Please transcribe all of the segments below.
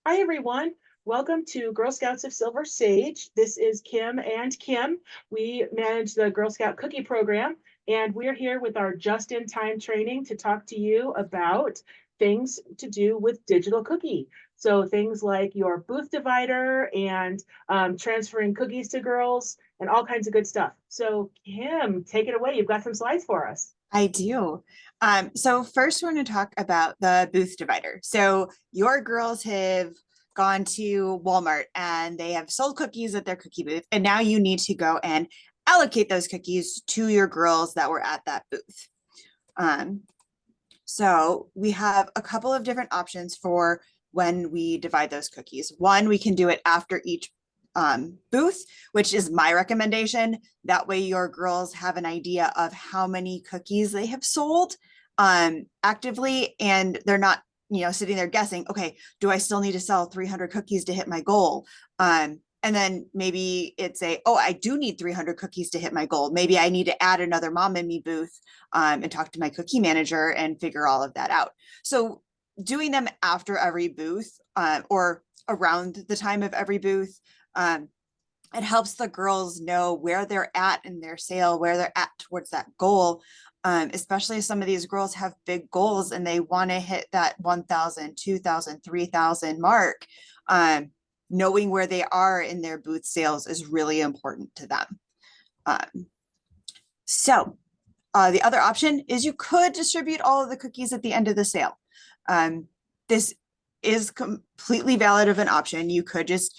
Hi, everyone. Welcome to Girl Scouts of Silver Sage. This is Kim and Kim. We manage the Girl Scout Cookie Program, and we're here with our just-in-time training to talk to you about things to do with digital cookie. So things like your booth divider and transferring cookies to girls and all kinds of good stuff. So Kim, take it away. You've got some slides for us. I do. So first we're going to talk about the booth divider. So your girls have gone to Walmart and they have sold cookies at their cookie booth, and now you need to go and allocate those cookies to your girls that were at that booth. Um, so we have a couple of different options for when we divide those cookies. One, we can do it after each booth, which is my recommendation. That way your girls have an idea of how many cookies they have sold actively, and they're not, sitting there guessing, okay, do I still need to sell 300 cookies to hit my goal? And then maybe it's oh, I do need 300 cookies to hit my goal. Maybe I need to add another mom and me booth and talk to my cookie manager and figure all of that out. So doing them after every booth or around the time of every booth, it helps the girls know where they're at in their sale, where they're at towards that goal. Especially if some of these girls have big goals and they want to hit that 1,000, 2,000, 3,000 mark. Knowing where they are in their booth sales is really important to them. So the other option is you could distribute all of the cookies at the end of the sale. This is completely valid of an option. You could just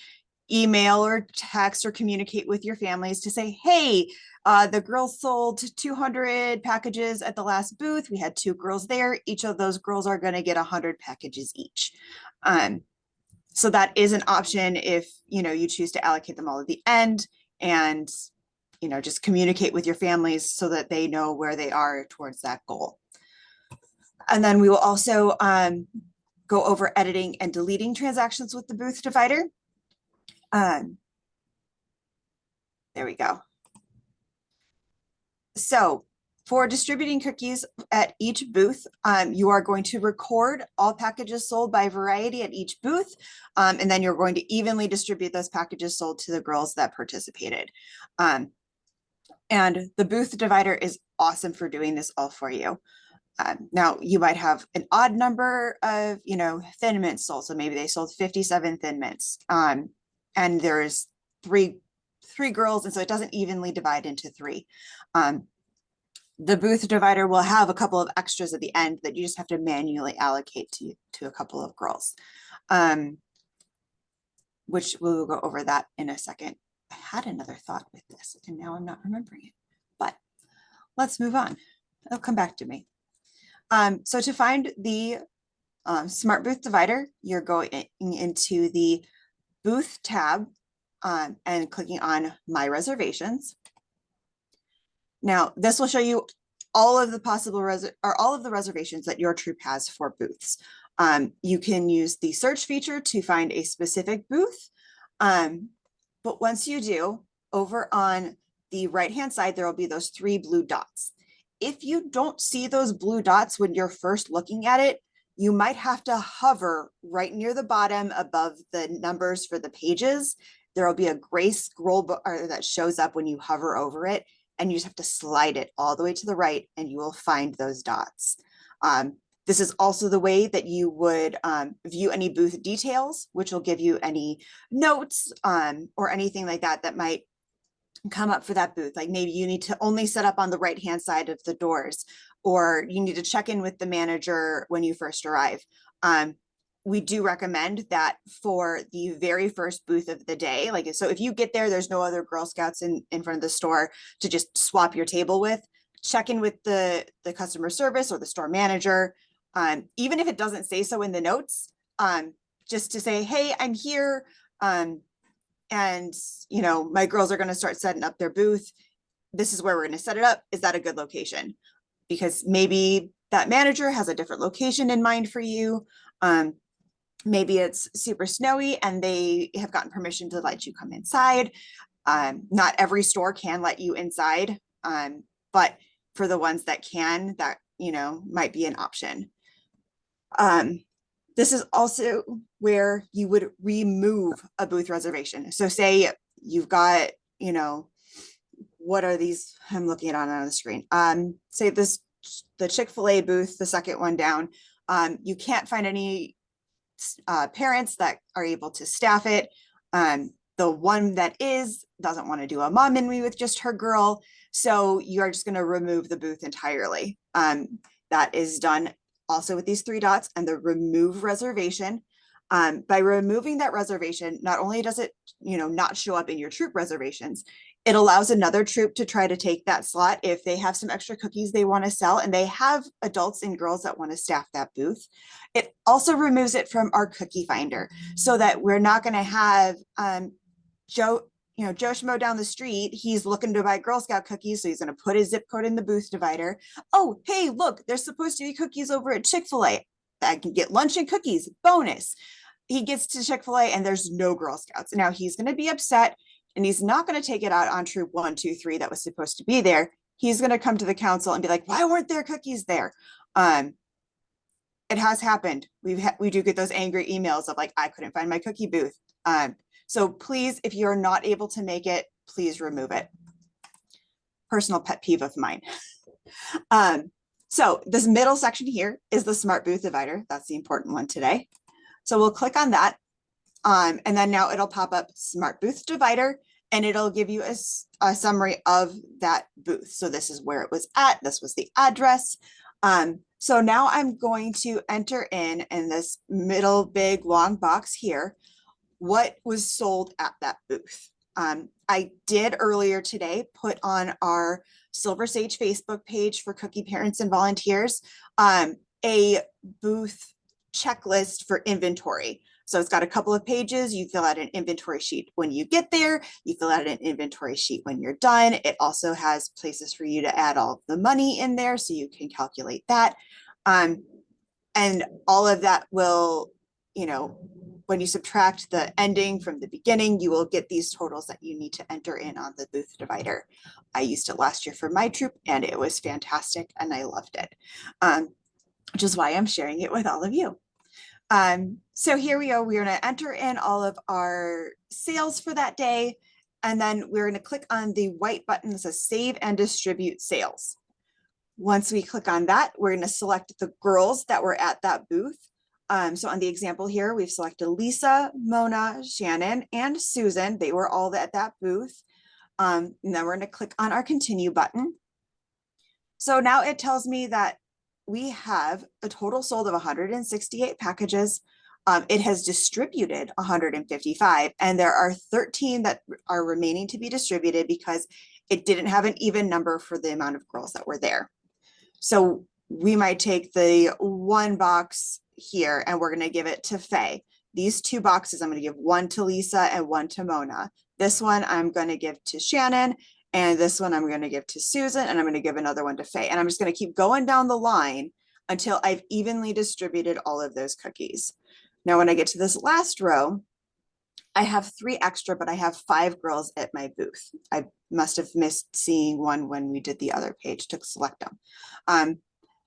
email or text or communicate with your families to say, hey, the girls sold 200 packages at the last booth. We had 2 girls there. Each of those girls are going to get 100 packages each. So that is an option if, you choose to allocate them all at the end and, just communicate with your families so that they know where they are towards that goal. And then we will also go over editing and deleting transactions with the booth divider. There we go. So for distributing cookies at each booth, you are going to record all packages sold by variety at each booth, and then you're going to evenly distribute those packages sold to the girls that participated. And the booth divider is awesome for doing this all for you. Now you might have an odd number of, Thin Mints sold. So maybe they sold 57 Thin Mints, and there's three girls, and so it doesn't evenly divide into 3. The booth divider will have a couple of extras at the end that you just have to manually allocate to a couple of girls, which we'll go over that in a second. I had another thought with this and now I'm not remembering it, but let's move on. It'll come back to me. So to find the Smart Booth Divider, you're going into the Booth tab and clicking on My Reservations. Now, this will show you all of the possible all of the reservations that your troop has for booths. You can use the search feature to find a specific booth. But once you do, over on the right-hand side, there will be those 3 blue dots. If you don't see those blue dots when you're first looking at it, you might have to hover right near the bottom above the numbers for the pages. There will be a gray scroll bar that shows up when you hover over it, and you just have to slide it all the way to the right and you will find those dots. This is also the way that you would view any booth details, which will give you any notes or anything like that that might come up for that booth. Like maybe you need to only set up on the right-hand side of the doors, or you need to check in with the manager when you first arrive. We do recommend that for the very first booth of the day. Like, so if you get there, there's no other Girl Scouts in front of the store to just swap your table with, check in with the customer service or the store manager. Even if it doesn't say so in the notes, just to say, hey, I'm here. And my girls are going to start setting up their booth. This is where we're going to set it up. Is that a good location? Because maybe that manager has a different location in mind for you. Maybe it's super snowy and they have gotten permission to let you come inside. Not every store can let you inside, but for the ones that can, that, might be an option. This is also where you would remove a booth reservation. So say you've got, what are these? I'm looking at on the screen. Say the Chick-fil-A booth, the second one down. You can't find any parents that are able to staff it. The one that doesn't want to do a mom and me with just her girl. So you are just going to remove the booth entirely. That is done also with these 3 dots and the remove reservation. By removing that reservation, not only does it, not show up in your troop reservations, it allows another troop to try to take that slot if they have some extra cookies they want to sell and they have adults and girls that want to staff that booth. It also removes it from our cookie finder so that we're not going to have Joe Schmo down the street. He's looking to buy Girl Scout cookies, so he's going to put his zip code in the booth divider. Oh, hey, look, there's supposed to be cookies over at Chick-fil-A. I can get lunch and cookies, bonus. He gets to Chick-fil-A and there's no Girl Scouts. Now he's going to be upset and he's not going to take it out on troop 1, 2, 3 that was supposed to be there. He's going to come to the council and be like, why weren't there cookies there? It has happened. We do get those angry emails of like, I couldn't find my cookie booth. So please, if you're not able to make it, please remove it. Personal pet peeve of mine. So this middle section here is the smart booth divider. That's the important one today. So we'll click on that. And then now it'll pop up smart booth divider and it'll give you a summary of that booth. So this is where it was at. This was the address. So now I'm going to enter in this middle big long box here, what was sold at that booth. I did earlier today put on our Silver Sage Facebook page for cookie parents and volunteers, a booth checklist for inventory. So it's got a couple of pages. You fill out an inventory sheet when you get there. You fill out an inventory sheet when you're done. It also has places for you to add all of the money in there so you can calculate that. And all of that will, when you subtract the ending from the beginning, you will get these totals that you need to enter in on the booth divider. I used it last year for my troop and it was fantastic and I loved it, which is why I'm sharing it with all of you. So here we go. We're going to enter in all of our sales for that day. And then we're going to click on the white button that says save and distribute sales. Once we click on that, we're going to select the girls that were at that booth. So on the example here, we've selected Lisa, Mona, Shannon, and Susan. They were all at that booth. And then we're going to click on our continue button. So now it tells me that we have a total sold of 168 packages. It has distributed 155, and there are 13 that are remaining to be distributed because it didn't have an even number for the amount of girls that were there. So we might take the 1 box here and we're going to give it to Faye. These 2 boxes, I'm going to give 1 to Lisa and 1 to Mona. This one I'm going to give to Shannon, and this one I'm going to give to Susan, and I'm going to give another one to Faye. And I'm just going to keep going down the line until I've evenly distributed all of those cookies. Now, when I get to this last row, I have 3 extra, but I have 5 girls at my booth. I must have missed seeing one when we did the other page to select them.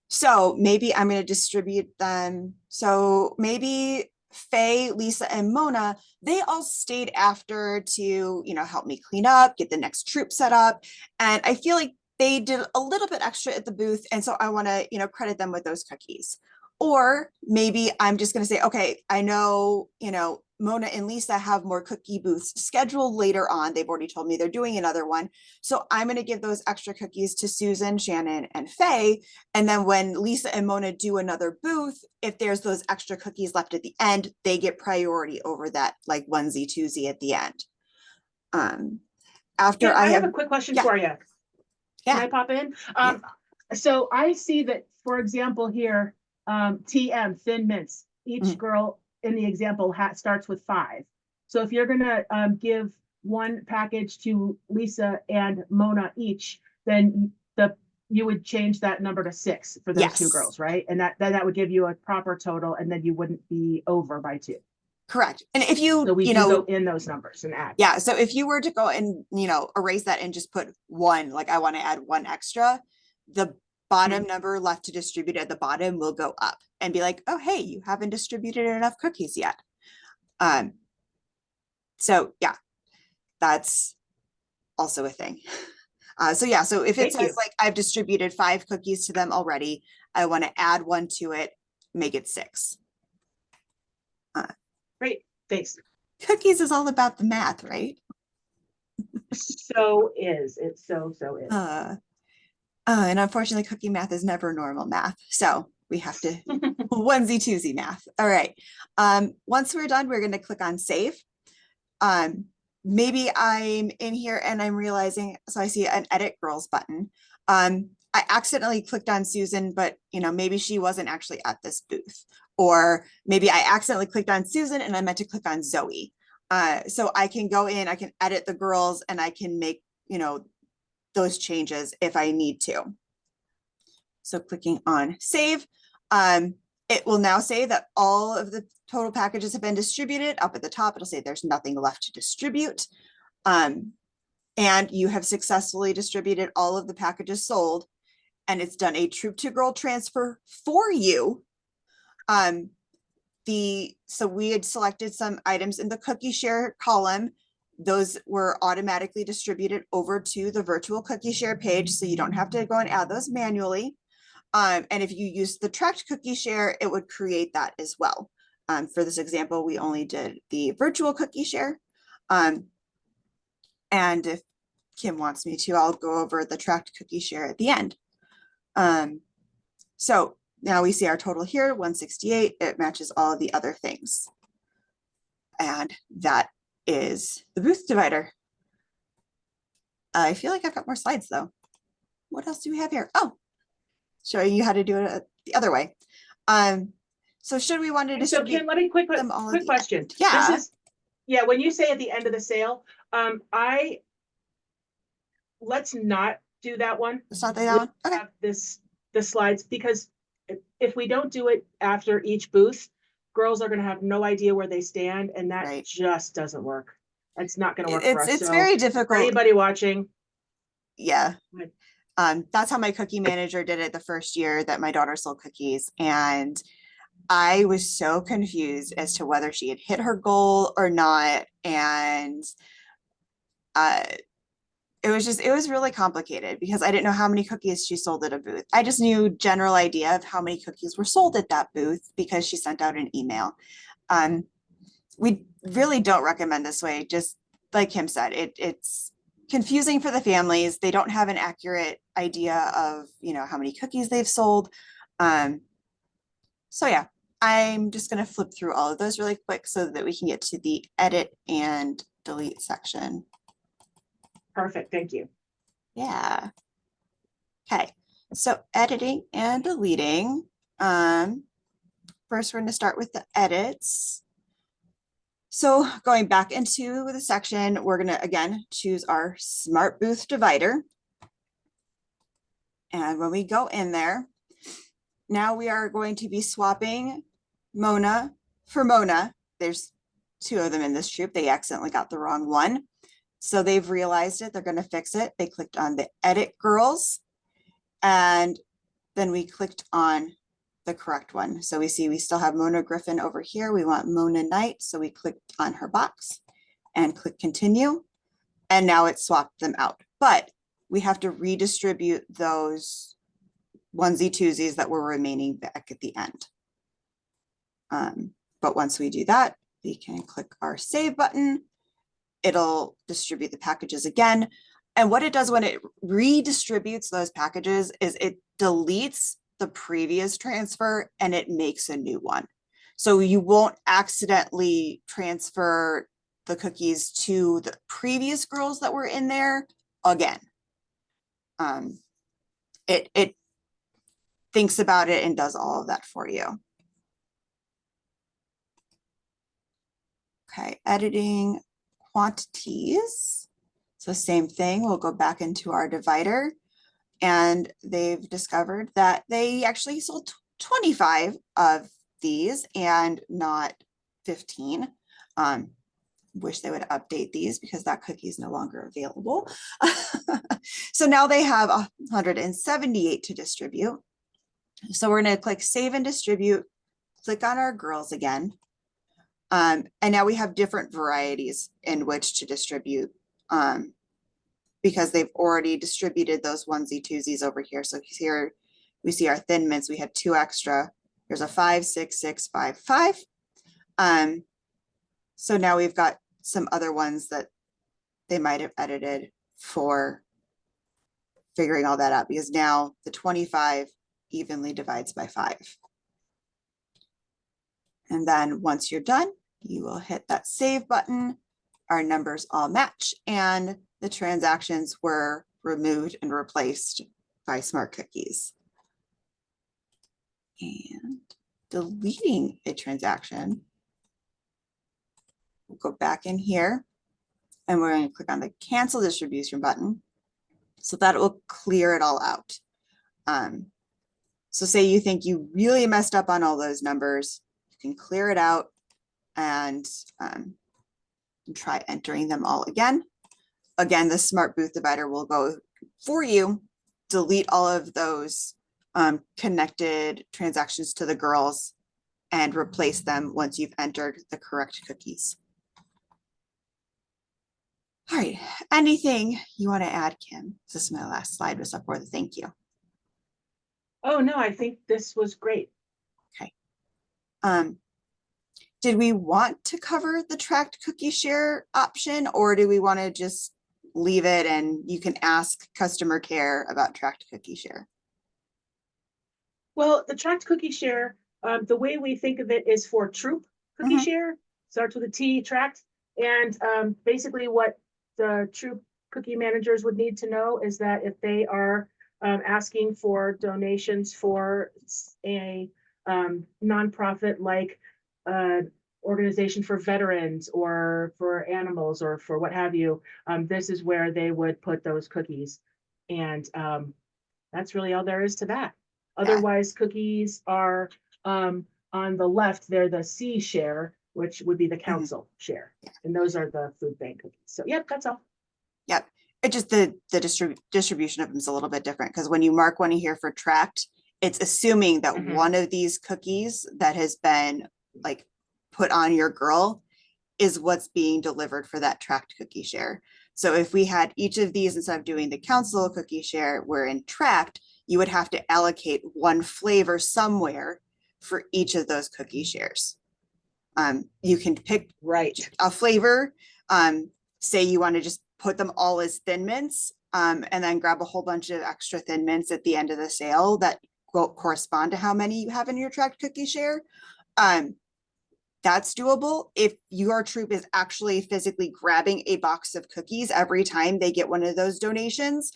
So maybe I'm going to distribute them. So maybe Faye, Lisa, and Mona, they all stayed after to, help me clean up, get the next troop set up. And I feel like they did a little bit extra at the booth. And so I want to, credit them with those cookies. Or maybe I'm just going to say, okay, I know, Mona and Lisa have more cookie booths scheduled later on. They've already told me they're doing another one. So I'm going to give those extra cookies to Susan, Shannon, and Faye. And then when Lisa and Mona do another booth, if there's those extra cookies left at the end, they get priority over that like onesie, twosie at the end. After yeah, I have a quick question for you. Yeah. Can I pop in? So I see that, for example, here, TM, Thin Mints, each girl in the example starts with 5. So if you're going to give 1 package to Lisa and Mona each, then you would change that number to 6 for those 2 girls, right? And that would give you a proper total, and then you wouldn't be over by 2. Correct. And if you, so we go in those numbers and add. Yeah. So if you were to go and, erase that and just put 1, like I want to add 1 extra, the bottom number left to distribute at the bottom will go up. and be like, oh, hey, you haven't distributed enough cookies yet. So yeah, that's also a thing. So yeah, so if it Thank says you. like I've distributed 5 cookies to them already, I want to add 1 to it, make it 6. Great, thanks. Cookies is all about the math, right? So is, it so is. And unfortunately, cookie math is never normal math. So we have to onesie twosie math. All right. Once we're done, we're going to click on save. Maybe I'm in here and I'm realizing, so I see an edit girls button. I accidentally clicked on Susan, but maybe she wasn't actually at this booth, or maybe I accidentally clicked on Susan and I meant to click on Zoe. So I can go in, I can edit the girls, and I can make, those changes if I need to. So clicking on save, it will now say that all of the total packages have been distributed. Up at the top, it'll say there's nothing left to distribute. And you have successfully distributed all of the packages sold, and it's done a troop to girl transfer for you. So we had selected some items in the cookie share column. Those were automatically distributed over to the virtual cookie share page, so you don't have to go and add those manually. And if you use the tracked cookie share, it would create that as well. For this example, we only did the virtual cookie share. And if Kim wants me to, I'll go over the tracked cookie share at the end. So now we see our total here, 168. It matches all of the other things. And that is the booth divider. I feel like I've got more slides though. What else do we have here? Oh, showing you how to do it the other way. So should we want to distribute? So Kim, let me quick question. Yeah. This is, yeah, when you say at the end of the sale, let's not do that one. Let's not do that one. Okay. Have the slides, because if we don't do it after each booth, girls are going to have no idea where they stand, and that just doesn't work. It's not going to work for us. It's very difficult. For anybody watching. Yeah. That's how my cookie manager did it the first year that my daughter sold cookies. And I was so confused as to whether she had hit her goal or not. And it was really complicated because I didn't know how many cookies she sold at a booth. I just knew general idea of how many cookies were sold at that booth because she sent out an email. We really don't recommend this way. Just like Kim said, it's confusing for the families. They don't have an accurate idea of, how many cookies they've sold. So yeah, I'm just going to flip through all of those really quick so that we can get to the edit and delete section. Perfect. Thank you. Yeah. Okay. So editing and deleting. First, we're going to start with the edits. So going back into the section, we're going to, again, choose our Smart Booth divider. And when we go in there, now we are going to be swapping Mona for Mona. There's 2 of them in this troop. They accidentally got the wrong one. So they've realized it. They're going to fix it. They clicked on the edit girls, and then we clicked on the correct one. So we see we still have Mona Griffin over here. We want Mona Knight. So we clicked on her box and click continue. And now it swapped them out. But we have to redistribute those onesie twosies that were remaining back at the end. But once we do that, we can click our save button. It'll distribute the packages again. And what it does when it redistributes those packages is it deletes the previous transfer and it makes a new one. So you won't accidentally transfer the cookies to the previous girls that were in there again. It thinks about it and does all of that for you. Okay, editing quantities. So same thing, we'll go back into our divider, and they've discovered that they actually sold 25 of these and not 15. Wish they would update these because that cookie is no longer available. So now they have 178 to distribute. So we're going to click save and distribute, click on our girls again. And now we have different varieties in which to distribute because they've already distributed those onesie twosies over here. So here we see our thin mints. We had 2 extra. There's a 5, 6, 6, 5, 5. So now we've got some other ones that they might have edited for figuring all that out, because now the 25 evenly divides by 5. And then once you're done, you will hit that save button. Our numbers all match and the transactions were removed and replaced by smart cookies. And deleting a transaction, we'll go back in here and we're going to click on the cancel distribution button so that it will clear it all out. So say you think you really messed up on all those numbers, you can clear it out and try entering them all again. Again, the smart booth divider will go for you, delete all of those connected transactions to the girls and replace them once you've entered the correct cookies. All right, anything you want to add, Kim? This is my last slide was up for the thank you. Oh, no, I think this was great. Okay. Did we want to cover the tracked cookie share option, or do we want to just leave it and you can ask customer care about tracked cookie share? Well, the tracked cookie share, the way we think of it is for troop cookie share, starts with a T, tracked. And basically what the troop cookie managers would need to know is that if they are asking for donations for a nonprofit like organization for veterans or for animals or for what have you, this is where they would put those cookies. And that's really all there is to that. Otherwise, cookies are on the left, they're the C share, which would be the council share. And those are the food bank cookies. So yep, that's all. Yep. It just the distribution of them is a little bit different because when you mark one here for tracked, it's assuming that one of these cookies that has been like put on your girl is what's being delivered for that tracked cookie share. So if we had each of these, instead of doing the council cookie share, we're in tracked, you would have to allocate one flavor somewhere for each of those cookie shares. You can pick a flavor, say you want to just put them all as thin mints, and then grab a whole bunch of extra thin mints at the end of the sale that will correspond to how many you have in your tracked cookie share. That's doable. If your troop is actually physically grabbing a box of cookies every time they get one of those donations,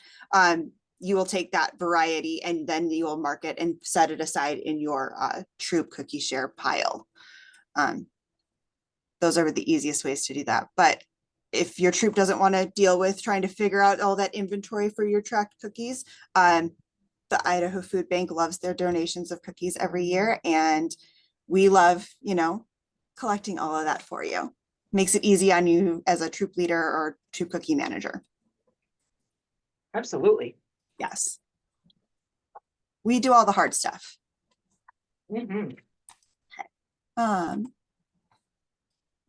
you will take that variety and then you will mark it and set it aside in your troop cookie share pile. Those are the easiest ways to do that. But if your troop doesn't want to deal with trying to figure out all that inventory for your tracked cookies, the Idaho Food Bank loves their donations of cookies every year. And we love, collecting all of that for you. Makes it easy on you as a troop leader or troop cookie manager. Absolutely. Yes. We do all the hard stuff. Okay.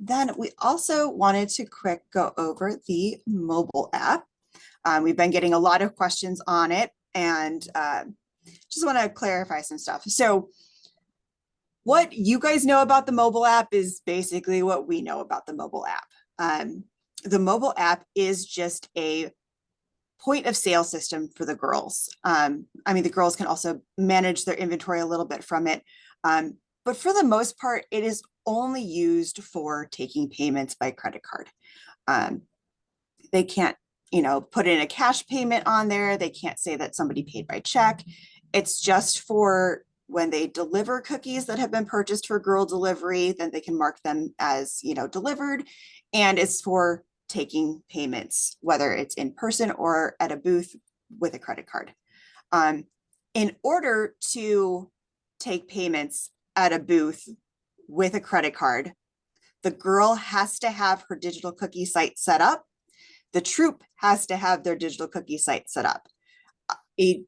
Then we also wanted to quick go over the mobile app. We've been getting a lot of questions on it and just want to clarify some stuff. So what you guys know about the mobile app is basically what we know about the mobile app. The mobile app is just a point of sale system for the girls. The girls can also manage their inventory a little bit from it. But for the most part, it is only used for taking payments by credit card. They can't, put in a cash payment on there. They can't say that somebody paid by check. It's just for when they deliver cookies that have been purchased for girl delivery, then they can mark them as, delivered. And it's for taking payments, whether it's in person or at a booth with a credit card. In order to take payments at a booth with a credit card, the girl has to have her digital cookie site set up. The troop has to have their digital cookie site set up. A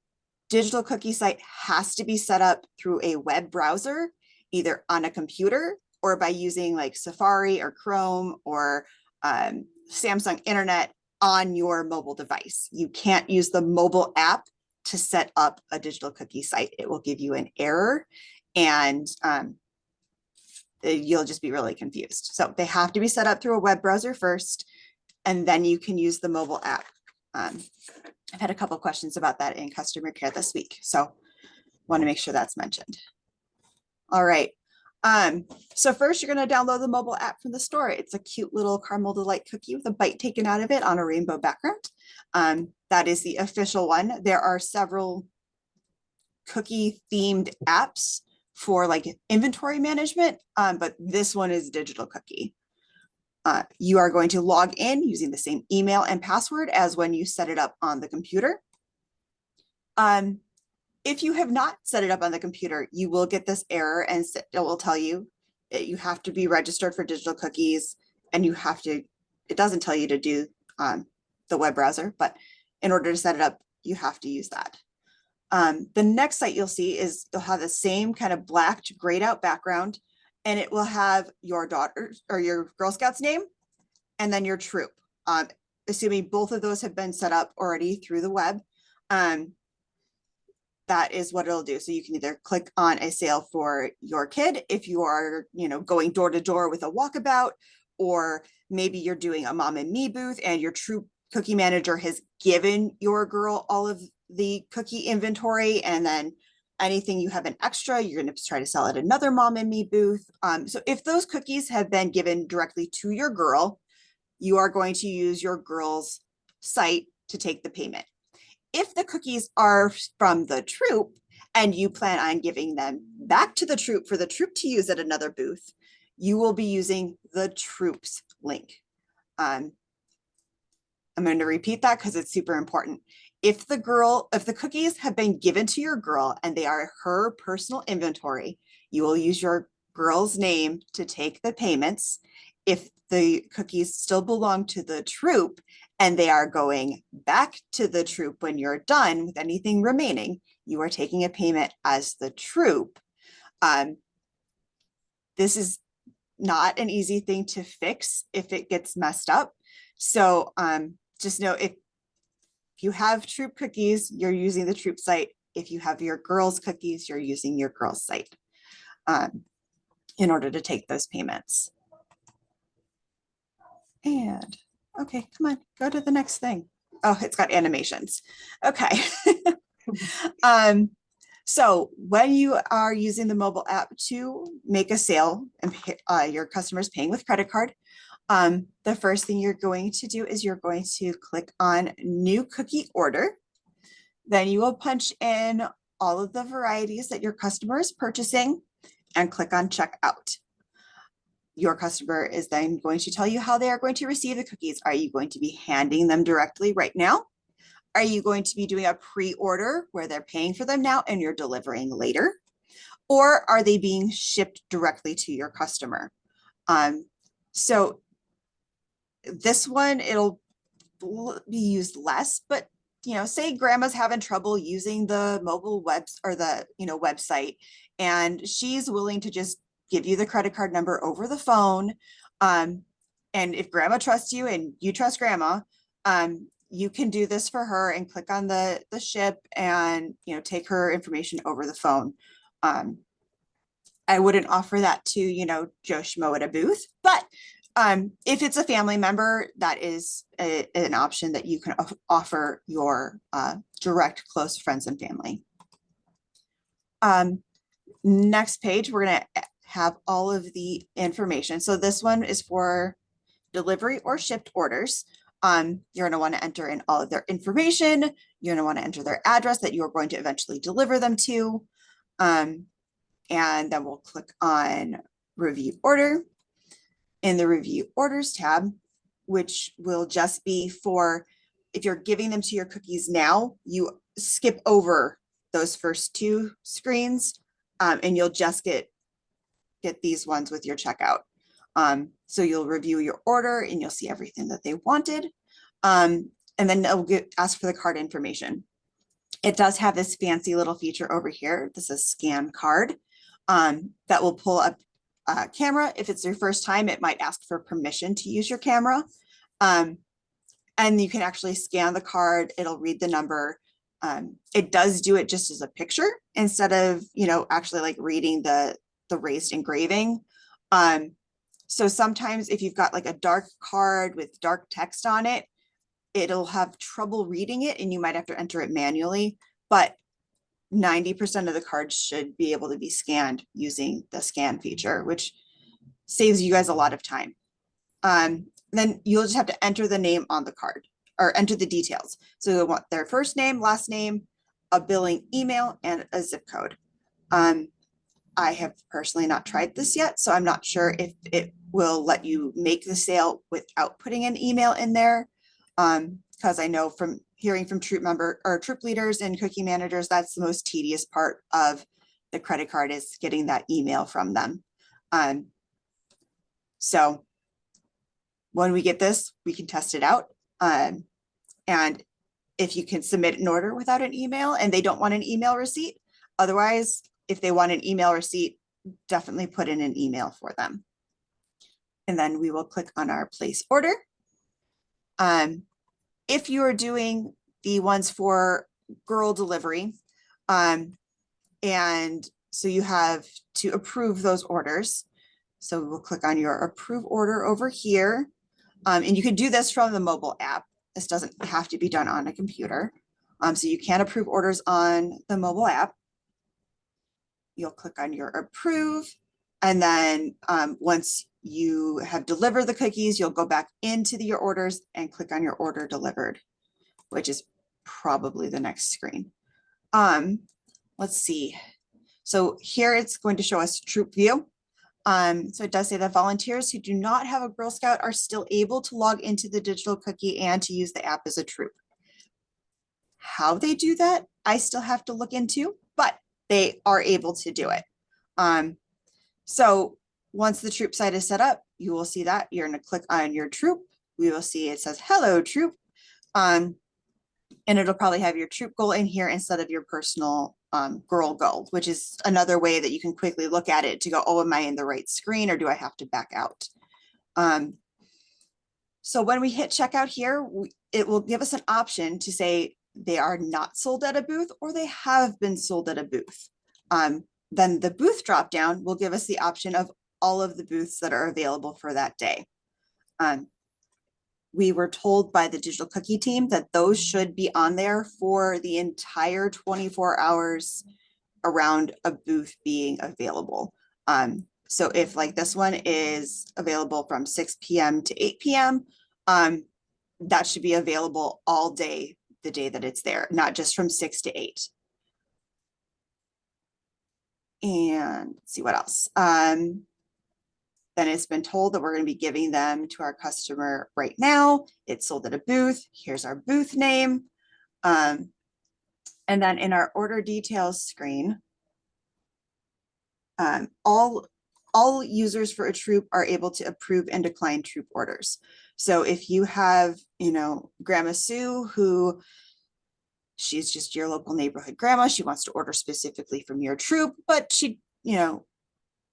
digital cookie site has to be set up through a web browser, either on a computer or by using like Safari or Chrome or Samsung Internet on your mobile device. You can't use the mobile app to set up a digital cookie site. It will give you an error and you'll just be really confused. So they have to be set up through a web browser first, and then you can use the mobile app. I've had a couple questions about that in customer care this week, so want to make sure that's mentioned. All right. So first you're going to download the mobile app from the store. It's a cute little caramel delight cookie with a bite taken out of it on a rainbow background. That is the official one. There are several cookie themed apps for like inventory management, but this one is digital cookie. You are going to log in using the same email and password as when you set it up on the computer. If you have not set it up on the computer, you will get this error and it will tell you that you have to be registered for digital cookies and you have to, it doesn't tell you to do the web browser, but in order to set it up, you have to use that. The next site you'll see is they'll have the same kind of blacked grayed out background, and it will have your daughter or your Girl Scouts name and then your troop. Assuming both of those have been set up already through the web, that is what it'll do. So you can either click on a sale for your kid if you are, going door to door with a walkabout, or maybe you're doing a mom and me booth and your troop cookie manager has given your girl all of the cookie inventory, and then anything you have an extra, you're going to try to sell at another mom and me booth. So if those cookies have been given directly to your girl, you are going to use your girl's site to take the payment. If the cookies are from the troop and you plan on giving them back to the troop for the troop to use at another booth, you will be using the troop's link. I'm going to repeat that because it's super important. If the cookies have been given to your girl and they are her personal inventory, you will use your girl's name to take the payments. If the cookies still belong to the troop and they are going back to the troop when you're done with anything remaining, you are taking a payment as the troop. This is not an easy thing to fix if it gets messed up. So just know if you have troop cookies, you're using the troop site. If you have your girls cookies, you're using your girls site in order to take those payments. And okay, come on, go to the next thing. Oh, it's got animations. Okay. So when you are using the mobile app to make a sale and your customers paying with credit card, the first thing you're going to do is you're going to click on new cookie order. Then you will punch in all of the varieties that your customer is purchasing and click on checkout. Your customer is then going to tell you how they are going to receive the cookies. Are you going to be handing them directly right now? Are you going to be doing a pre-order where they're paying for them now and you're delivering later? Or are they being shipped directly to your customer? So this one, it'll be used less, but say grandma's having trouble using the mobile webs or the website, and she's willing to just give you the credit card number over the phone. And if grandma trusts you and you trust grandma, you can do this for her and click on the ship and take her information over the phone. I wouldn't offer that to Joe Schmo at a booth, but if it's a family member, that is an option that you can offer your direct close friends and family. Next page, we're going to have all of the information. So this one is for delivery or shipped orders. You're going to want to enter in all of their information. You're going to want to enter their address that you're going to eventually deliver them to. And then we'll click on review order. In the review orders tab, which will just be for if you're giving them to your cookies now, you skip over those first two screens and you'll just get these ones with your checkout. So you'll review your order and you'll see everything that they wanted. And then it'll ask for the card information. it does have this fancy little feature over here. This is scan card that will pull up a camera. If it's your first time, it might ask for permission to use your camera. And you can actually scan the card. It'll read the number. It does do it just as a picture instead of, actually like reading the raised engraving. So sometimes if you've got like a dark card with dark text on it, it'll have trouble reading it and you might have to enter it manually, but 90% of the cards should be able to be scanned using the scan feature, which saves you guys a lot of time. Then you'll just have to enter the name on the card or enter the details. So you'll want their first name, last name, a billing email, and a zip code. I have personally not tried this yet, so I'm not sure if it will let you make the sale without putting an email in there. Because I know from hearing from troop leaders and cookie managers, that's the most tedious part of the credit card is getting that email from them. So when we get this, we can test it out. And if you can submit an order without an email and they don't want an email receipt, otherwise, if they want an email receipt, definitely put in an email for them. And then we will click on our place order. If you are doing the ones for girl delivery, and so you have to approve those orders. So we'll click on your approve order over here. And you can do this from the mobile app. This doesn't have to be done on a computer. So you can approve orders on the mobile app. You'll click on your approve. And then once you have delivered the cookies, you'll go back into your orders and click on your order delivered, which is probably the next screen. Let's see. So here it's going to show us troop view. So it does say that volunteers who do not have a Girl Scout are still able to log into the digital cookie and to use the app as a troop. How they do that, I still have to look into, but they are able to do it. So once the troop site is set up, you will see that you're going to click on your troop. We will see it says, hello troop. And it'll probably have your troop goal in here instead of your personal girl goal, which is another way that you can quickly look at it to go, oh, am I in the right screen or do I have to back out? So when we hit checkout here, it will give us an option to say they are not sold at a booth or they have been sold at a booth. Then the booth dropdown will give us the option of all of the booths that are available for that day. We were told by the digital cookie team that those should be on there for the entire 24 hours around a booth being available. So if like this one is available from 6 p.m. to 8 p.m., that should be available all day, the day that it's there, not just from 6 to 8. And let's see what else. Then it's been told that we're going to be giving them to our customer right now. It's sold at a booth. Here's our booth name. And then in our order details screen, all users for a troop are able to approve and decline troop orders. So if you have, Grandma Sue, who she's just your local neighborhood grandma, she wants to order specifically from your troop, but she,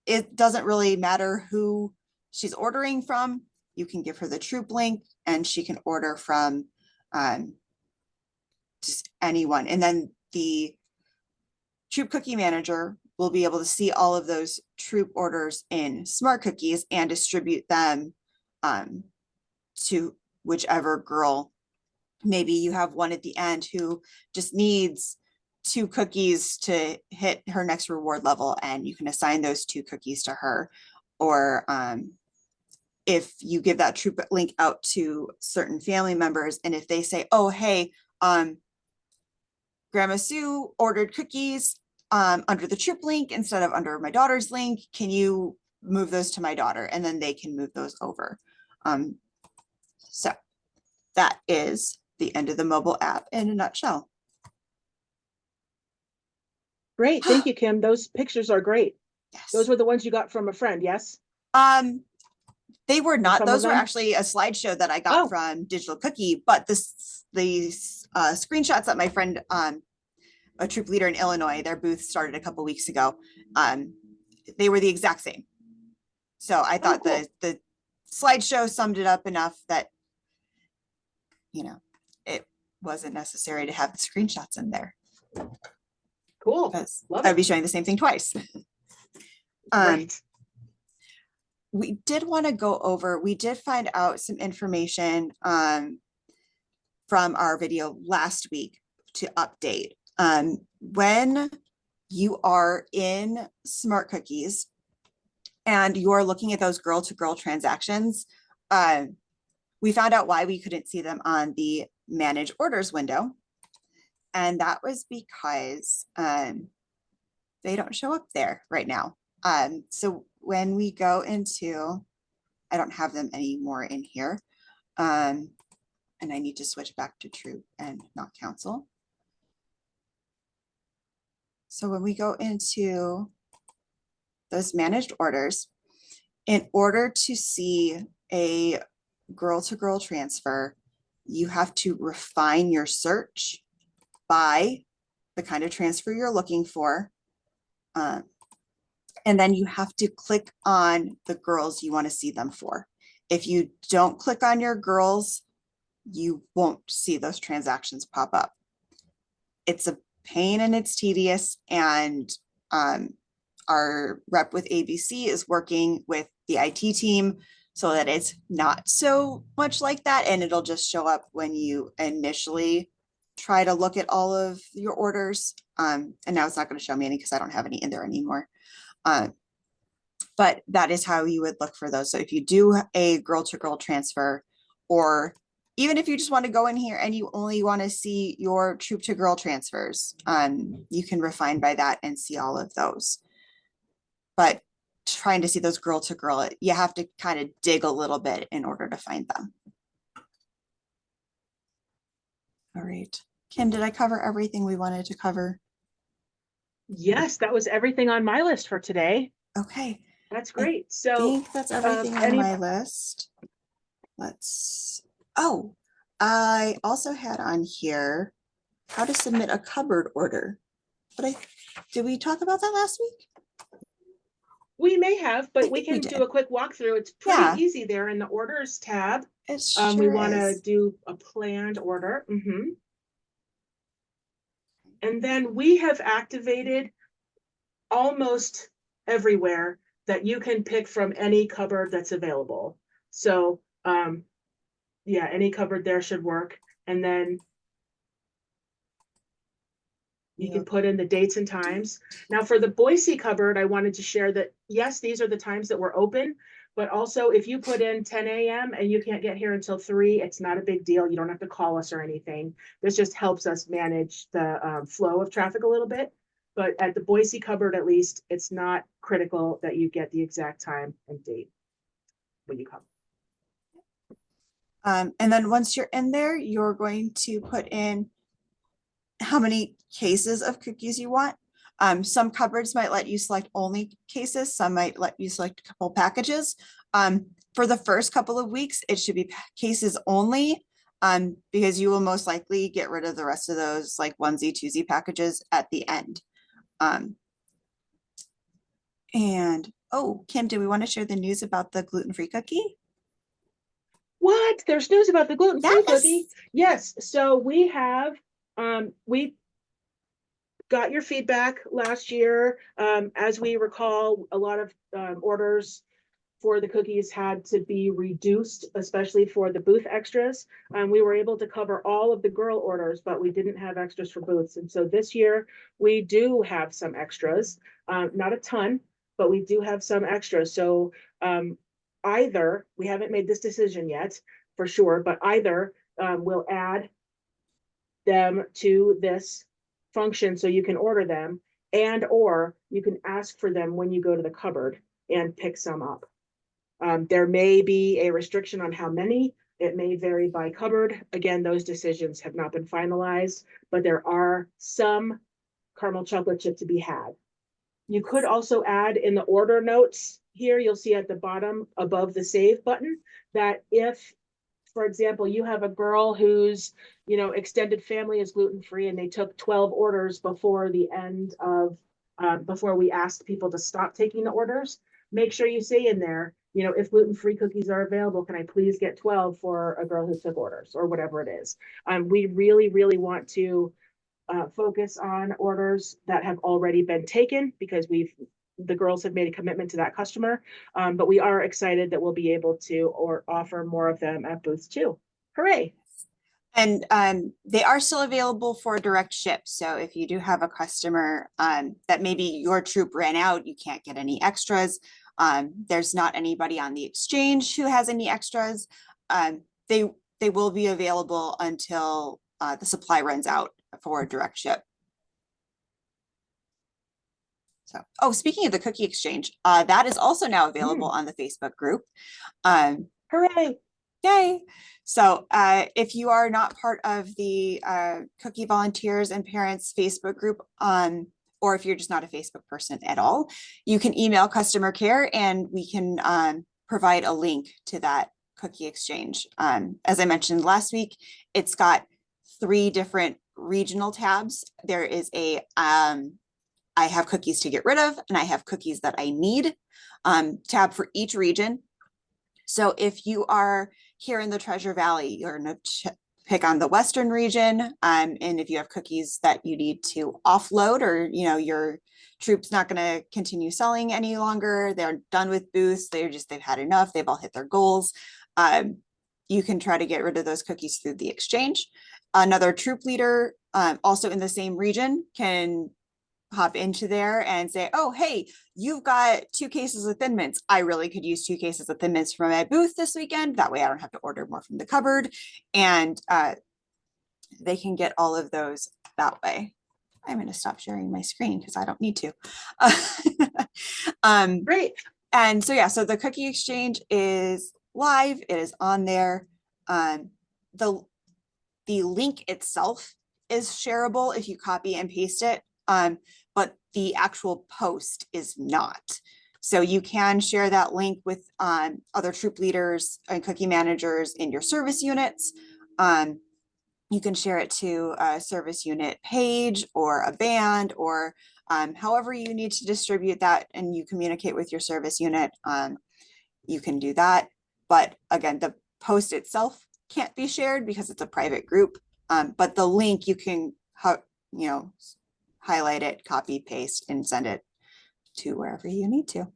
it doesn't really matter who she's ordering from. You can give her the troop link and she can order from just anyone. And then the troop cookie manager will be able to see all of those troop orders in smart cookies and distribute them to whichever girl. Maybe you have one at the end who just needs 2 cookies to hit her next reward level, and you can assign those 2 cookies to her. Or if you give that troop link out to certain family members, and if they say, oh, hey, Grandma Sue ordered cookies under the troop link instead of under my daughter's link, can you move those to my daughter? And then they can move those over. So that is the end of the mobile app in a nutshell. Great. Thank you, Kim. Those pictures are great. Yes. Those were the ones you got from a friend, yes? They were not. Those were them? actually a slideshow that I got from Digital Cookie, but the screenshots that my friend a troop leader in Illinois. Their booth started a couple weeks ago. They were the exact same. So I Oh, thought cool. the slideshow summed it up enough that, you know, it wasn't necessary to have the screenshots in there Cool. because Love I'd be it. showing the same thing twice. Right. We did want to go over, we did find out some information from our video last week to update. When you are in Smart Cookies and you're looking at those girl to girl transactions, we found out why we couldn't see them on the manage orders window. And that was because they don't show up there right now. So when we go into, I don't have them anymore in here. And I need to switch back to troop and not council. So when we go into those managed orders, in order to see a girl to girl transfer, you have to refine your search by the kind of transfer you're looking for. And then you have to click on the girls you want to see them for. If you don't click on your girls, you won't see those transactions pop up. It's a pain and it's tedious, and our rep with ABC is working with the IT team so that it's not so much like that, and it'll just show up when you initially try to look at all of your orders. And now it's not going to show me any because I don't have any in there anymore. But that is how you would look for those. So if you do a girl to girl transfer, or even if you just want to go in here and you only want to see your troop to girl transfers, you can refine by that and see all of those. But trying to see those girl to girl, you have to kind of dig a little bit in order to find them. All right. Kim, did I cover everything we wanted to cover? Yes, that was everything on my list for today. Okay. That's I great. So think that's everything on any my list. Oh, I also had on here how to submit a cupboard order. But did we talk about that last week? we may have, I but we think we can do did. a quick walkthrough. It's pretty Yeah, easy there in the orders tab. it We sure want to is. do a planned order. And then we have activated almost everywhere that you can pick from any cupboard that's available. So yeah, any cupboard there should work. And then you can put in the dates and times. Now for the Boise cupboard, I wanted to share that, yes, these are the times that we're open, but also if you put in 10 a.m. and you can't get here until 3, it's not a big deal. You don't have to call us or anything. This just helps us manage the flow of traffic a little bit. But at the Boise cupboard, at least, it's not critical that you get the exact time and date when you come. And then once you're in there, you're going to put in how many cases of cookies you want. Some cupboards might let you select only cases. Some might let you select a couple packages. For the first couple of weeks, it should be cases only, because you will most likely get rid of the rest of those like onesie, twosie packages at the end. And oh, Kim, do we want to share the news about the gluten-free cookie? What? There's news about the gluten-free Yes. cookie? Yes. So we have, we got your feedback last year. As we recall, a lot of orders for the cookies had to be reduced, especially for the booth extras. We were able to cover all of the girl orders, but we didn't have extras for booths. And so this year we do have some extras, not a ton, but we do have some extras. So either, we haven't made this decision yet for sure, but either we'll add them to this function so you can order them, and or you can ask for them when you go to the cupboard and pick some up. There may be a restriction on how many. It may vary by cupboard. Again, those decisions have not been finalized, but there are some caramel chocolate chip to be had. You could also add in the order notes here, you'll see at the bottom above the save button that if for example, you have a girl whose, extended family is gluten-free and they took 12 orders before the end of, before we asked people to stop taking the orders, make sure you say in there, if gluten-free cookies are available, can I please get 12 for a girl who took orders or whatever it is. We really, really want to focus on orders that have already been taken because the girls have made a commitment to that customer. But we are excited that we'll be able to offer more of them at booth 2. Hooray. And they are still available for direct ship. So if you do have a customer that maybe your troop ran out, you can't get any extras. There's not anybody on the exchange who has any extras. They will be available until the supply runs out for direct ship. So, oh, speaking of the cookie exchange, that is also now available on the Facebook group. Hooray. Yay. So if you are not part of the Cookie Volunteers and Parents Facebook group, or if you're just not a Facebook person at all, you can email customer care and we can provide a link to that cookie exchange. As I mentioned last week, it's got 3 different regional tabs. There is a I have cookies to get rid of, and I have cookies that I need tab for each region. So if you are here in the Treasure Valley, you're going to pick on the Western region. And if you have cookies that you need to offload, or your troop's not going to continue selling any longer, they're done with booths, they've had enough, they've all hit their goals. You can try to get rid of those cookies through the exchange. Another troop leader, also in the same region, can hop into there and say, oh, hey, you've got 2 cases of Thin Mints. I really could use 2 cases of Thin Mints from my booth this weekend. That way I don't have to order more from the cupboard. And they can get all of those that way. I'm going to stop sharing my screen because I don't need to. Great. And so, yeah, so the cookie exchange is live. It is on there. The link itself is shareable if you copy and paste it. But the actual post is not. So you can share that link with other troop leaders and cookie managers in your service units. You can share it to a service unit page or a band, or however you need to distribute that and you communicate with your service unit, you can do that. But again, the post itself can't be shared because it's a private group, but the link you can, highlight it, copy, paste, and send it to wherever you need to.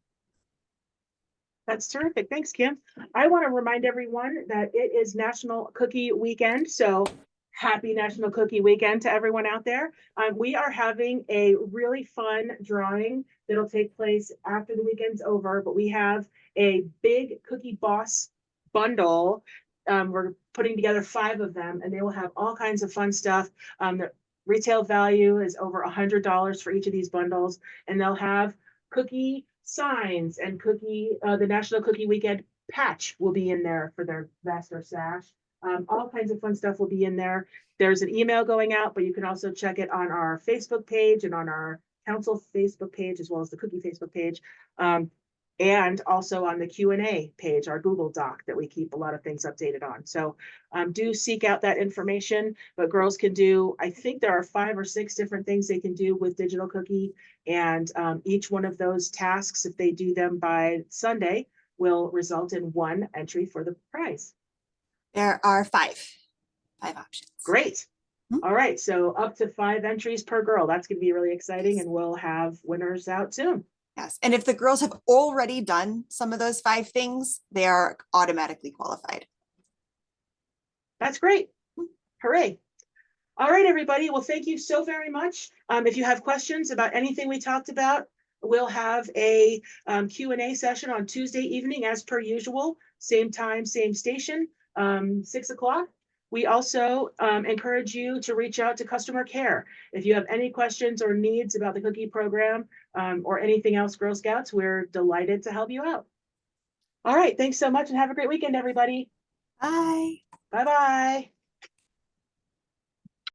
That's terrific. Thanks, Kim. I want to remind everyone that it is National Cookie Weekend. So happy National Cookie Weekend to everyone out there. We are having a really fun drawing that'll take place after the weekend's over, but we have a big Cookie Boss bundle. We're putting together 5 of them, and they will have all kinds of fun stuff. The retail value is over $100 for each of these bundles, and they'll have cookie signs and the National Cookie Weekend patch will be in there for their vest or sash. All kinds of fun stuff will be in there. There's an email going out, but you can also check it on our Facebook page and on our council Facebook page, as well as the cookie Facebook page. And also on the Q&A page, our Google Doc that we keep a lot of things updated on. So do seek out that information, but girls can do, I think there are 5 or 6 different things they can do with Digital Cookie. And each one of those tasks, if they do them by Sunday, will result in 1 entry for the prize. There are 5 options. Great. All right, so up to 5 entries per girl. That's going to be really exciting, and we'll have winners out soon. Yes, and if the girls have already done some of those 5 things, they are automatically qualified. That's great. Hooray. All right, everybody. Well, thank you so very much. If you have questions about anything we talked about, we'll have a Q&A session on Tuesday evening as per usual. Same time, same station, 6 o'clock. We also encourage you to reach out to customer care. If you have any questions or needs about the cookie program or anything else Girl Scouts, we're delighted to help you out. All right, thanks so much and have a great weekend, everybody. Bye. Bye-bye.